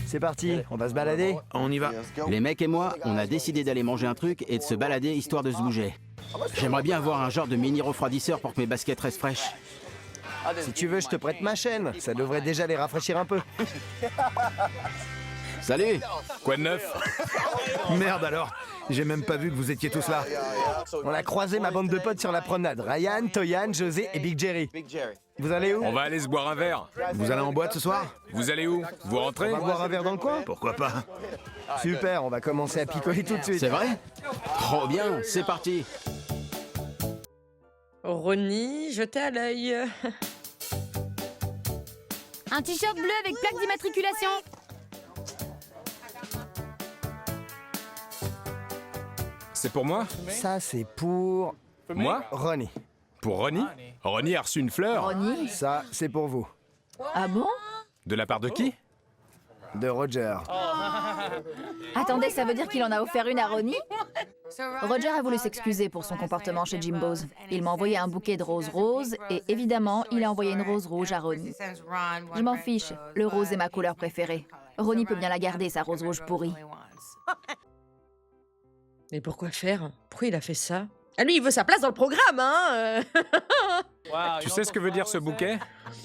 C'est parti, on va se balader. On y va. Les mecs et moi, on a décidé d'aller manger un truc et de se balader histoire de se bouger. J'aimerais bien avoir un genre de mini refroidisseur pour que mes baskets restent fraîches. Si tu veux, je te prête ma chaîne. Ça devrait déjà les rafraîchir un peu. Salut! Quoi de neuf? Merde alors, j'ai même pas vu que vous étiez tous là. On a croisé ma bande de potes sur la promenade. Ryan, Toyan, José et Big Jerry. Vous allez où? On va aller se boire un verre. Vous allez en boîte ce soir? Vous allez où? Vous rentrez? On va boire un verre dans le coin? Pourquoi pas? Super, on va commencer à picoler tout de suite. C'est vrai? Trop bien, c'est parti! Ronnie, jetez à l'œil. Un t-shirt bleu avec plaque d'immatriculation. C'est pour moi? Ça, c'est pour Moi? Ronnie. Pour Ronnie? Ronnie a reçu une fleur? Ronnie? Ça, c'est pour vous. Ah bon? De la part de qui? De Roger. Attendez, ça veut dire qu'il en a offert une à Ronnie? Roger a voulu s'excuser pour son comportement chez Jimbo's. Il m'a envoyé un bouquet de roses roses et évidemment, il a envoyé une rose rouge à Ronnie. Je m'en fiche, le rose est ma couleur préférée. Ronnie peut bien la garder, sa rose rouge pourrie. Mais pourquoi faire? Pourquoi il a fait ça? Ah, lui, il veut sa place dans le programme, hein. Tu sais ce que veut dire ce bouquet?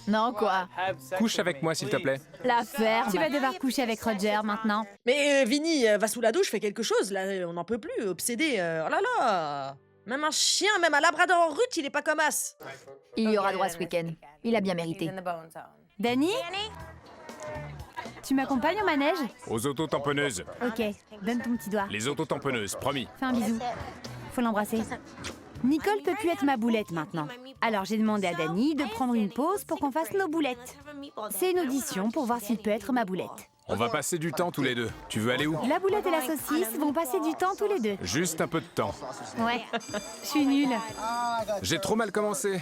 Non, quoi? Couche avec moi, s'il te plaît. La ferme. Tu vas devoir coucher avec Roger maintenant. Mais Vinny, va sous la douche, fais quelque chose, là, on n'en peut plus, obsédé. Oh là là. Même un chien, même un labrador en rut, il est pas comme as. Il y aura droit ce week-end. Il a bien mérité. Danny? Tu m'accompagnes au manège? Aux autotamponneuses. Ok, donne ton petit doigt. Les autotamponneuses, promis. Fais un bisou. Faut l'embrasser. Nicole peut plus être ma boulette maintenant. Alors j'ai demandé à Danny de prendre une pause pour qu'on fasse nos boulettes. C'est une audition pour voir s'il peut être ma boulette. On va passer du temps tous les deux. Tu veux aller où? La boulette et la saucisse vont passer du temps tous les deux. Juste un peu de temps. Ouais, je suis nulle. J'ai trop mal commencé.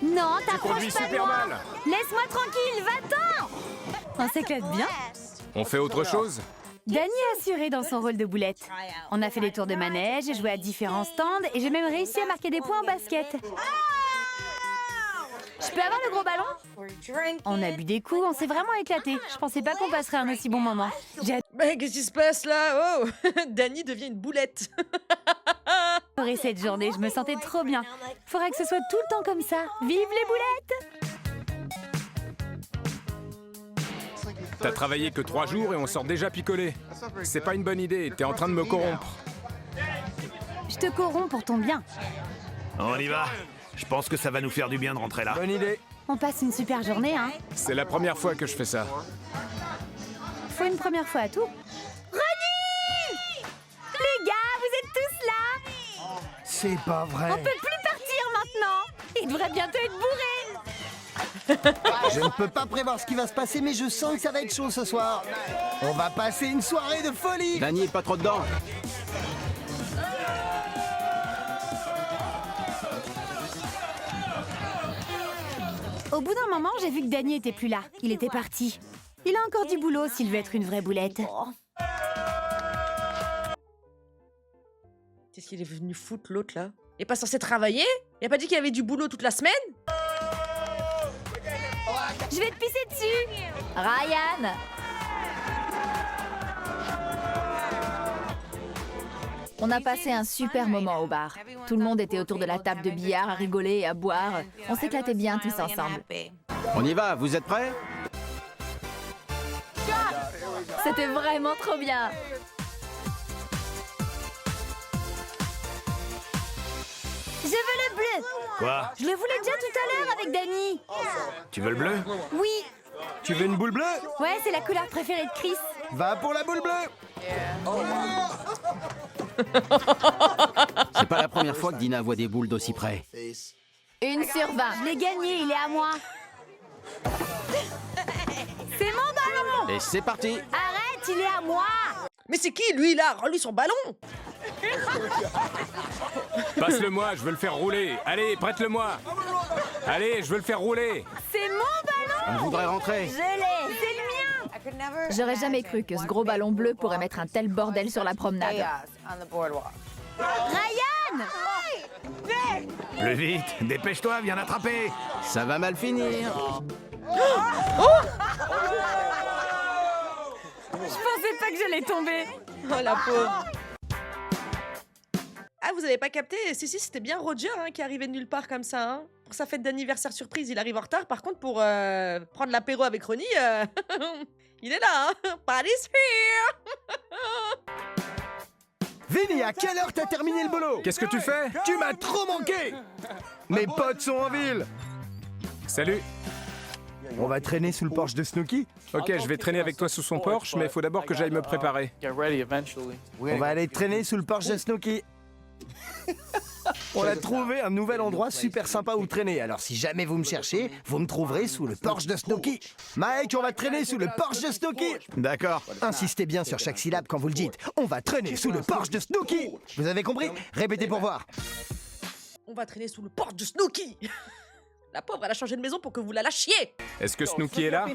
Non, Tu t'approches conduis pas de super moi. mal. Laisse-moi tranquille, va-t'en. On s'éclate bien. On fait autre chose? Danny est assuré dans son rôle de boulette. On a fait des tours de manège, j'ai joué à différents stands et j'ai même réussi à marquer des points en basket. Je peux avoir le gros ballon? On a bu des coups, on s'est vraiment éclaté. Je pensais pas qu'on passerait un aussi bon moment. J'ai Mais qu'est-ce qui se passe là? Oh. Danny devient une boulette. adoré cette journée, je me sentais trop bien. Faudrait que ce soit tout le temps comme ça. Vive les boulettes! T'as travaillé que 3 jours et on sort déjà picolé. C'est pas une bonne idée, t'es en train de me corrompre. Je te corromps pour ton bien. On y va. Je pense que ça va nous faire du bien de rentrer là. Bonne idée. On passe une super journée, hein. C'est la première fois que je fais ça. Faut une première fois à tout. Ronnie! Les gars, vous êtes tous là! C'est pas vrai. On peut plus partir maintenant! Il devrait bientôt être bourré! Je ne peux pas prévoir ce qui va se passer, mais je sens que ça va être chaud ce soir. On va passer une soirée de folie. Danny, pas trop dedans. Au bout d'un moment, j'ai vu que Danny était plus là. Il était parti. Il a encore du boulot s'il veut être une vraie boulette. Qu'est-ce qu'il est venu foutre l'autre là? Il est pas censé travailler? Il a pas dit qu'il y avait du boulot toute la semaine? Je vais te pisser dessus! Ryan! On a passé un super moment au bar. Tout le monde était autour de la table de billard à rigoler et à boire. On s'éclatait bien tous ensemble. On y va, vous êtes prêts? C'était vraiment trop bien. Je veux le bleu! Quoi? Je le voulais déjà tout à l'heure avec Danny! Tu veux le bleu? Oui! Tu veux une boule bleue? Ouais, c'est la couleur préférée de Chris. Va pour la boule bleue. C'est pas la première fois que Dina voit des boules d'aussi près. 1 sur 20. Je l'ai gagné, il est à moi. C'est mon ballon! Et c'est parti! Arrête, il est à moi! Mais c'est qui lui là? Rends-lui son ballon! Passe-le-moi, je veux le faire rouler. Allez, prête-le-moi. Allez, je veux le faire rouler. C'est mon ballon! On voudrait rentrer. Je l'ai! C'est le mien! J'aurais jamais cru que ce gros ballon bleu pourrait mettre un tel bordel sur la promenade. Ryan! Plus vite, dépêche-toi, viens l'attraper. Ça va mal finir. Je pensais pas que j'allais tomber. Oh la pauvre. Ah, vous avez pas capté? Si, c'était bien Roger hein, qui arrivait de nulle part comme ça. Hein. Pour sa fête d'anniversaire surprise, il arrive en retard. Par contre, pour prendre l'apéro avec Ronnie, il est là. Hein. Party's here. Vinny, à quelle heure t'as terminé le boulot? Qu'est-ce que tu fais? Tu m'as trop manqué! Mes potes sont en ville! Salut. On va traîner sous le porche de Snooki? Ok, je vais traîner avec toi sous son Porsche, mais il faut d'abord que j'aille me préparer. On va aller traîner sous le porche de Snooki. On a trouvé un nouvel endroit super sympa où traîner. Alors si jamais vous me cherchez, vous me trouverez sous le porche de Snooki. Mike, on va traîner sous le porche de Snooki. D'accord. Insistez bien sur chaque syllabe quand vous le dites. On va traîner sous le porche de Snooki. Vous avez compris? Répétez pour voir. On va traîner sous le porche de Snooki. La pauvre, elle a changé de maison pour que vous la lâchiez. Est-ce que Snooki est là?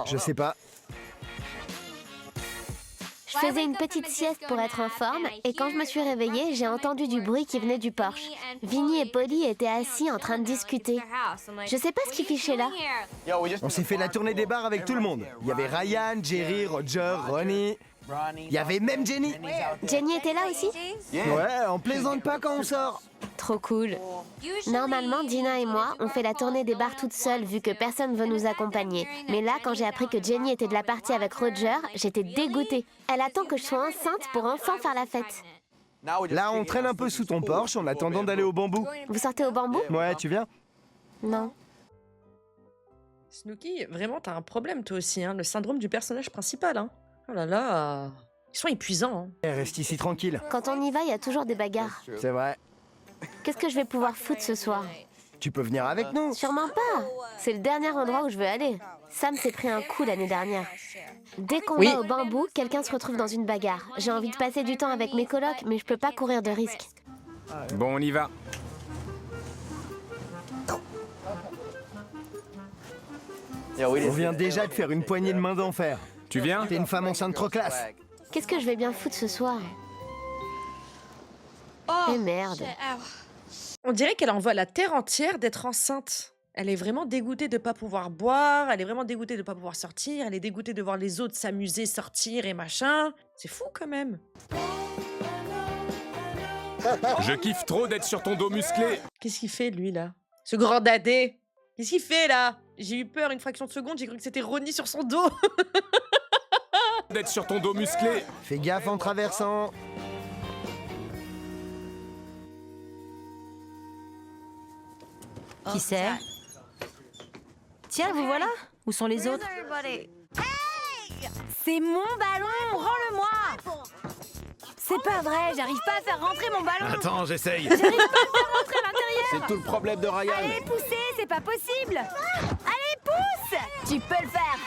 Je sais pas. Je faisais une petite sieste pour être en forme et quand je me suis réveillée, j'ai entendu du bruit qui venait du porche. Vinny et Polly étaient assis en train de discuter. Je sais pas ce qu'ils fichaient là. On s'est fait la tournée des bars avec tout le monde. Il y avait Ryan, Jerry, Roger, Ronnie. Il y avait même Jenny. Jenny était là aussi? Ouais, on plaisante pas quand on sort. Trop cool. Normalement, Dina et moi, on fait la tournée des bars toute seule vu que personne veut nous accompagner. Mais là, quand j'ai appris que Jenny était de la partie avec Roger, j'étais dégoûtée. Elle attend que je sois enceinte pour enfin faire la fête. Là, on traîne un peu sous ton porche en attendant d'aller au bambou. Vous sortez au bambou? Ouais, tu viens? Non. Snooki, vraiment, t'as un problème toi aussi, hein, le syndrome du personnage principal. Hein. Oh là là, ils sont épuisants. Hein. Reste ici tranquille. Quand on y va, il y a toujours des bagarres. C'est vrai. Qu'est-ce que je vais pouvoir foutre ce soir? Tu peux venir avec nous. Sûrement pas. C'est le dernier endroit où je veux aller. Sam s'est pris un coup l'année dernière. Dès qu'on va au bambou, quelqu'un se retrouve dans une bagarre. J'ai envie de passer du temps avec mes colocs, mais je peux pas courir de risque. Bon, on y va. On vient déjà de faire une poignée de main d'enfer. Tu viens? T'es une femme enceinte trop classe. Qu'est-ce que je vais bien foutre ce soir? Eh merde. On dirait qu'elle envoie la terre entière d'être enceinte. Elle est vraiment dégoûtée de pas pouvoir boire, elle est vraiment dégoûtée de pas pouvoir sortir, elle est dégoûtée de voir les autres s'amuser, sortir et machin. C'est fou quand même. Je kiffe trop d'être sur ton dos musclé. Qu'est-ce qu'il fait lui là? Ce grand dadé. Qu'est-ce qu'il fait là? J'ai eu peur une fraction de seconde, j'ai cru que c'était Ronnie sur son dos. D'être sur ton dos musclé. Fais gaffe en traversant. Qui c'est? Tiens, vous voilà? Où sont les autres? C'est mon ballon! Rends-le-moi! C'est pas vrai, j'arrive pas à faire rentrer mon ballon! Attends, j'essaye. J'arrive pas à faire rentrer à l'intérieur! C'est tout le problème de Ryan. Allez, poussez, c'est pas possible! Allez, pousse! Tu peux le faire!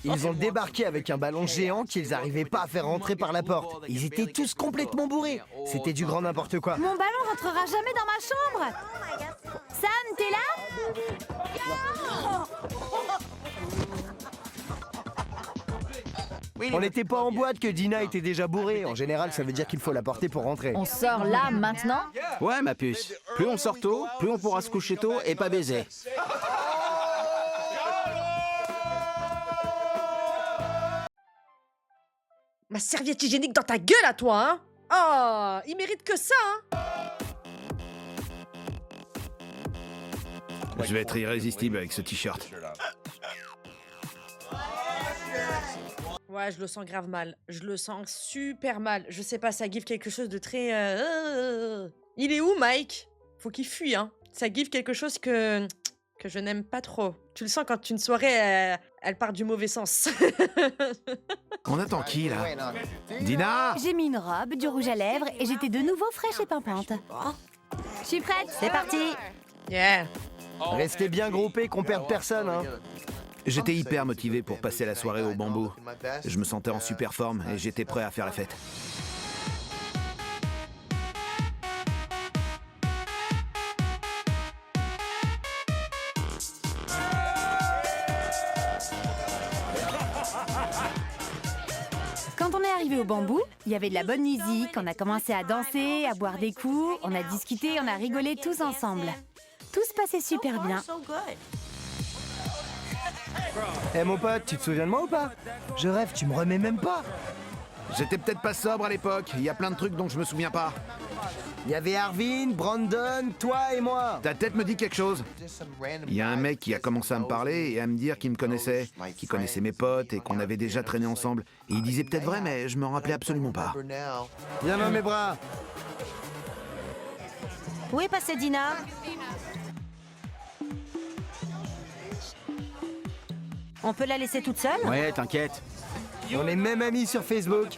Ils ont débarqué avec un ballon géant qu'ils n'arrivaient pas à faire rentrer par la porte. Ils étaient tous complètement bourrés. C'était du grand n'importe quoi. Mon ballon rentrera jamais dans ma chambre! Sam, t'es là? On n'était pas en boîte que Dina était déjà bourrée. En général, ça veut dire qu'il faut la porter pour rentrer. On sort là, maintenant? Ouais, ma puce. Plus on sort tôt, plus on pourra se coucher tôt et pas baiser. Ma serviette hygiénique dans ta gueule à toi, hein? Oh, il mérite que ça, hein? Je vais être irrésistible avec ce t-shirt. Ouais, je le sens grave mal. Je le sens super mal. Je sais pas, ça give quelque chose de très... Il est où, Mike? Faut qu'il fuit, hein. Ça give quelque chose que je n'aime pas trop. Tu le sens quand une soirée, elle part du mauvais sens. On attend qui, là? Dina? J'ai mis une robe, du rouge à lèvres et j'étais de nouveau fraîche et pimpante. Je suis prête! C'est parti! Yeah. Restez bien groupés qu'on perde personne, hein. J'étais hyper motivé pour passer la soirée au bambou. Je me sentais en super forme et j'étais prêt à faire la fête. Quand on est arrivé au bambou, il y avait de la bonne musique, on a commencé à danser, à boire des coups, on a discuté, on a rigolé tous ensemble. Tout se passait super bien. Eh mon pote, tu te souviens de moi ou pas? Je rêve, tu me remets même pas. J'étais peut-être pas sobre à l'époque, il y a plein de trucs dont je me souviens pas. Il y avait Arvin, Brandon, toi et moi. Ta tête me dit quelque chose. Il y a un mec qui a commencé à me parler et à me dire qu'il me connaissait, qu'il connaissait mes potes et qu'on avait déjà traîné ensemble. Et il disait peut-être vrai, mais je m'en rappelais absolument pas. Viens dans mes bras. Où est passée Dina? On peut la laisser toute seule? Ouais, t'inquiète. On est même amis sur Facebook.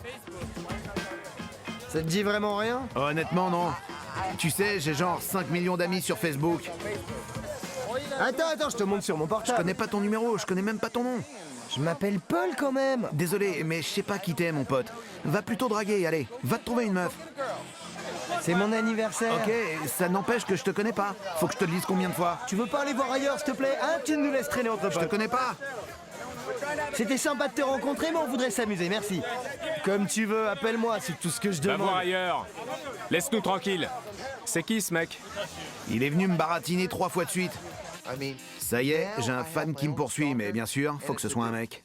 Ça te dit vraiment rien? Honnêtement, non. Tu sais, j'ai genre 5 millions d'amis sur Facebook. Attends, je te montre sur mon Je portable. connais pas ton numéro, je connais même pas ton nom. Je m'appelle Paul quand même. Désolé, mais je sais pas qui t'es, mon pote. Va plutôt draguer, allez, va te trouver une meuf. C'est mon anniversaire. Ok, ça n'empêche que je te connais pas. Faut que je te le dise combien de fois. Tu veux pas aller voir ailleurs, s'il te plaît? Hein? Tu nous laisses traîner entre Je te potes. connais pas. C'était sympa de te rencontrer, mais on voudrait s'amuser, merci. Comme tu veux, appelle-moi, c'est tout ce que je Va demande. voir ailleurs. Laisse-nous tranquille. C'est qui ce mec? Il est venu me baratiner 3 fois de suite. Ça y est, j'ai un fan qui me poursuit, mais bien sûr, faut que ce soit un mec.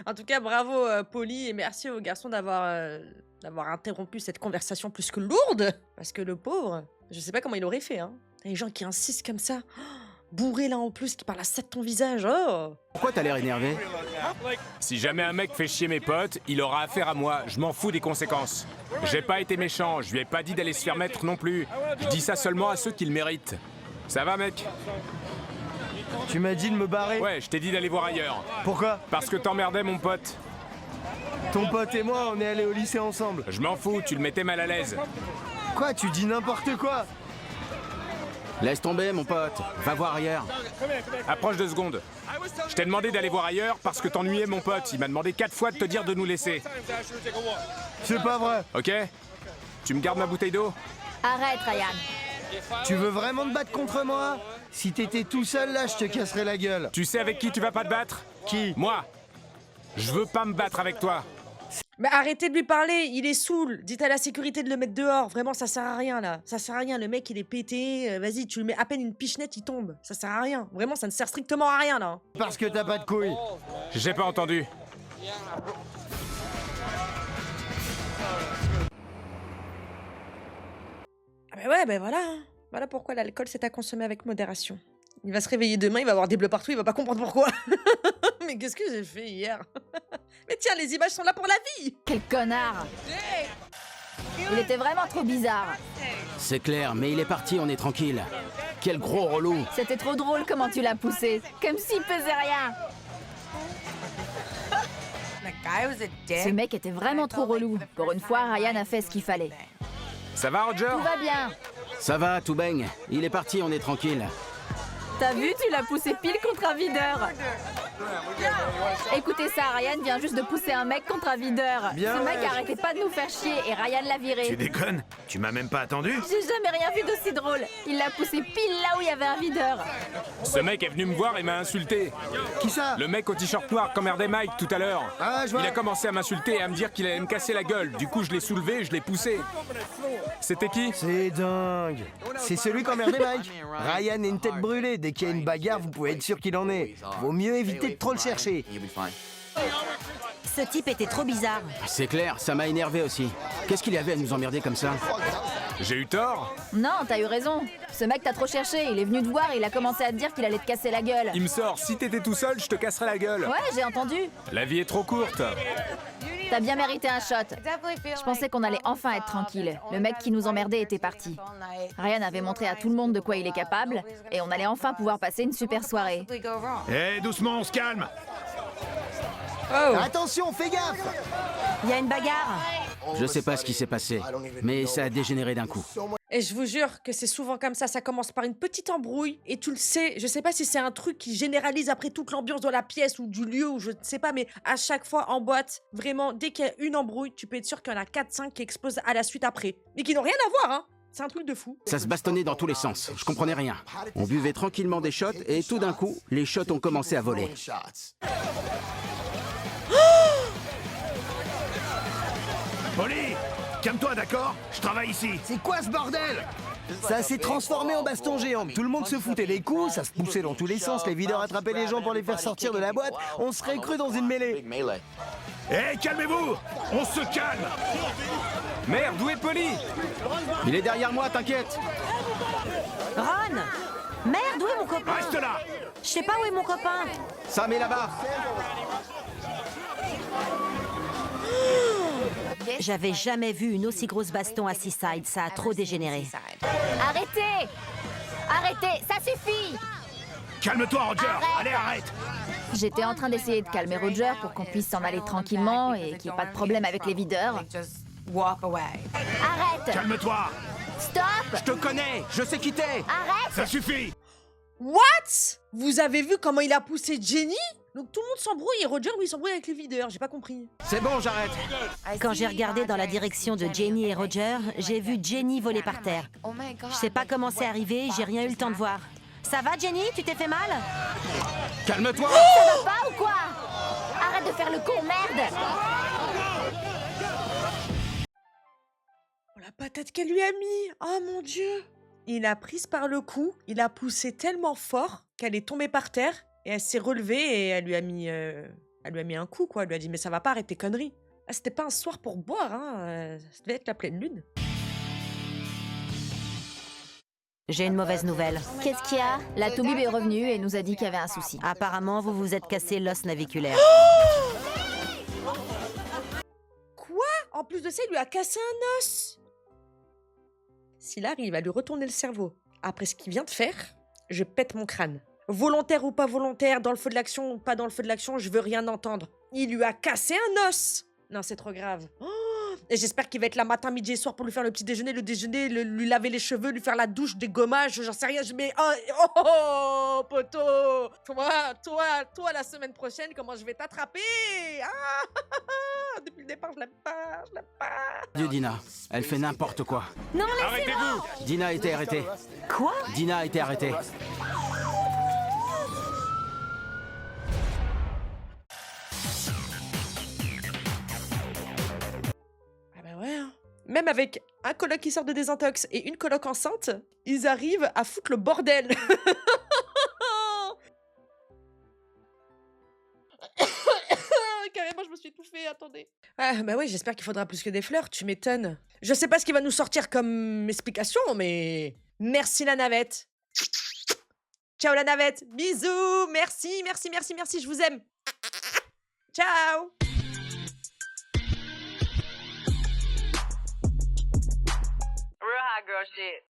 En tout cas, bravo Polly et merci aux garçons d'avoir interrompu cette conversation plus que lourde. Parce que le pauvre, je sais pas comment il aurait fait. Hein. Les gens qui insistent comme ça, bourré là en plus, qui parlent à ça de ton visage. Oh. Pourquoi t'as l'air énervé? Si jamais un mec fait chier mes potes, il aura affaire à moi. Je m'en fous des conséquences. J'ai pas été méchant, je lui ai pas dit d'aller se faire mettre non plus. Je dis ça seulement à ceux qui le méritent. Ça va, mec? Tu m'as dit de me barrer? Ouais, je t'ai dit d'aller voir ailleurs. Pourquoi? Parce que t'emmerdais mon pote. Ton pote et moi, on est allés au lycée ensemble. Je m'en fous, tu le mettais mal à l'aise. Quoi, tu dis n'importe quoi? Laisse tomber, mon pote. Va voir ailleurs. Approche 2 secondes. Je t'ai demandé d'aller voir ailleurs parce que t'ennuyais mon pote. Il m'a demandé 4 fois de te dire de nous laisser. C'est pas vrai. Ok? Tu me gardes ma bouteille d'eau? Arrête, Ryan. Tu veux vraiment te battre contre moi? Si t'étais tout seul là, je te casserais la gueule. Tu sais avec qui tu vas pas te battre? Qui? Moi. Je veux pas me battre avec toi. Mais arrêtez de lui parler, il est saoul. Dites à la sécurité de le mettre dehors. Vraiment, ça sert à rien là. Ça sert à rien. Le mec, il est pété. Vas-y, tu lui mets à peine une pichenette, il tombe. Ça sert à rien. Vraiment, ça ne sert strictement à rien là. Parce que t'as pas de couilles. J'ai pas entendu. Ah bah ouais, bah voilà. Hein. Voilà pourquoi l'alcool, c'est à consommer avec modération. Il va se réveiller demain, il va avoir des bleus partout, il va pas comprendre pourquoi. Mais qu'est-ce que j'ai fait hier? Mais tiens, les images sont là pour la vie. Quel connard! Il était vraiment trop bizarre. C'est clair, mais il est parti, on est tranquille. Quel gros relou. C'était trop drôle comment tu l'as poussé. Comme s'il pesait rien. Ce mec était vraiment trop relou. Pour une fois, Ryan a fait ce qu'il fallait. Ça va, Roger? Tout va bien. Ça va, tout baigne. Il est parti, on est tranquille. T'as vu, tu l'as poussé pile contre un videur. Écoutez ça, Ryan vient juste de pousser un mec contre un videur. Bien, Ce mec ouais. arrêtait pas de nous faire chier et Ryan l'a viré. Tu déconnes? Tu m'as même pas attendu? J'ai jamais rien vu d'aussi drôle. Il l'a poussé pile là où il y avait un videur. Ce mec est venu me voir et m'a insulté. Qui ça? Le mec au t-shirt noir qu'emmerdait Mike tout à l'heure. Ah, je vois. Il a commencé à m'insulter et à me dire qu'il allait me casser la gueule. Du coup, je l'ai soulevé et je l'ai poussé. C'était qui? C'est dingue. C'est celui qu'emmerdait Mike. Ryan est une tête brûlée. Dès qu'il y a une bagarre, vous pouvez être sûr qu'il en est. Vaut mieux éviter de trop le chercher. Ce type était trop bizarre. C'est clair, ça m'a énervé aussi. Qu'est-ce qu'il y avait à nous emmerder comme ça? J'ai eu tort? Non, t'as eu raison. Ce mec t'a trop cherché. Il est venu te voir et il a commencé à te dire qu'il allait te casser la gueule. Il me sort, si t'étais tout seul, je te casserais la gueule. Ouais, j'ai entendu. La vie est trop courte. T'as bien mérité un shot. Je pensais qu'on allait enfin être tranquille. Le mec qui nous emmerdait était parti. Ryan avait montré à tout le monde de quoi il est capable et on allait enfin pouvoir passer une super soirée. Eh, doucement, on se calme. Oh. Attention, fais gaffe. Il y a une bagarre. Je sais pas ce qui s'est passé, mais ça a dégénéré d'un coup. Et je vous jure que c'est souvent comme ça commence par une petite embrouille, et tu le sais, je sais pas si c'est un truc qui généralise après toute l'ambiance de la pièce ou du lieu, ou je ne sais pas, mais à chaque fois en boîte, vraiment, dès qu'il y a une embrouille, tu peux être sûr qu'il y en a 4-5 qui explosent à la suite après. Mais qui n'ont rien à voir, hein. C'est un truc de fou. Ça se bastonnait dans tous les sens, je comprenais rien. On buvait tranquillement des shots, et tout d'un coup, les shots ont commencé à voler. Polly, calme-toi, d'accord? Je travaille ici. C'est quoi ce bordel? Ça s'est transformé en baston géant. Tout le monde se foutait des coups, ça se poussait dans tous les sens, les videurs attrapaient les gens pour les faire sortir de la boîte. On serait cru dans une mêlée. Hé, calmez-vous! On se calme! Merde, où est Polly? Il est derrière moi, t'inquiète. Ron! Merde, où est mon copain? Reste là! Je sais pas où est mon copain. Sam est là-bas. J'avais jamais vu une aussi grosse baston à Seaside, ça a trop dégénéré. Arrêtez! Arrêtez, ça suffit! Calme-toi, Roger! Allez, arrête! J'étais en train d'essayer de calmer Roger pour qu'on puisse s'en aller tranquillement et qu'il n'y ait pas de problème avec les videurs. Arrête! Calme-toi! Stop! Je te connais, je sais qui t'es. Arrête! Ça suffit! What? Vous avez vu comment il a poussé Jenny? Donc tout le monde s'embrouille et Roger, lui, il s'embrouille avec les videurs, j'ai pas compris. C'est bon, j'arrête. Quand j'ai regardé dans la direction de Jenny et Roger, j'ai vu Jenny voler par terre. Je sais pas comment c'est arrivé, j'ai rien eu le temps de voir. Ça va, Jenny? Tu t'es fait mal? Calme-toi. Ça va pas ou quoi? Arrête de faire le con, merde! Oh, la patate qu'elle lui a mis! Oh mon Dieu! Il l'a prise par le cou, il a poussé tellement fort qu'elle est tombée par terre et elle s'est relevée et elle lui a mis un coup, quoi. Elle lui a dit mais ça va pas, arrête tes conneries. Ah, c'était pas un soir pour boire, hein. Ça devait être la pleine lune. J'ai une mauvaise nouvelle. Qu'est-ce qu'il y a? La toubib est revenue et nous a dit qu'il y avait un souci. Apparemment, vous vous êtes cassé l'os naviculaire. Quoi? En plus de ça, il lui a cassé un os. S'il arrive à lui retourner le cerveau après ce qu'il vient de faire, je pète mon crâne. Volontaire ou pas volontaire, dans le feu de l'action ou pas dans le feu de l'action, je veux rien entendre. Il lui a cassé un os. Non, c'est trop grave. Oh, et j'espère qu'il va être là matin, midi et soir pour lui faire le petit déjeuner, le déjeuner, lui laver les cheveux, lui faire la douche, des gommages, j'en sais rien. Mais oh, poteau, toi, la semaine prochaine, comment je vais t'attraper? Depuis le départ, je l'aime pas. Dieu, Dina, elle fait n'importe quoi. Non, Arrêtez-vous! Dina a été arrêtée. Quoi? Dina a été arrêtée. Ah bah ouais, hein. Même avec un coloc qui sort de désintox et une coloc enceinte, ils arrivent à foutre le bordel. Carrément, je me suis étouffée, attendez. Ah bah oui, j'espère qu'il faudra plus que des fleurs, tu m'étonnes. Je sais pas ce qu'il va nous sortir comme explication, mais... Merci la navette. Ciao la navette. Bisous, merci, je vous aime. Ciao. Real hot girl shit.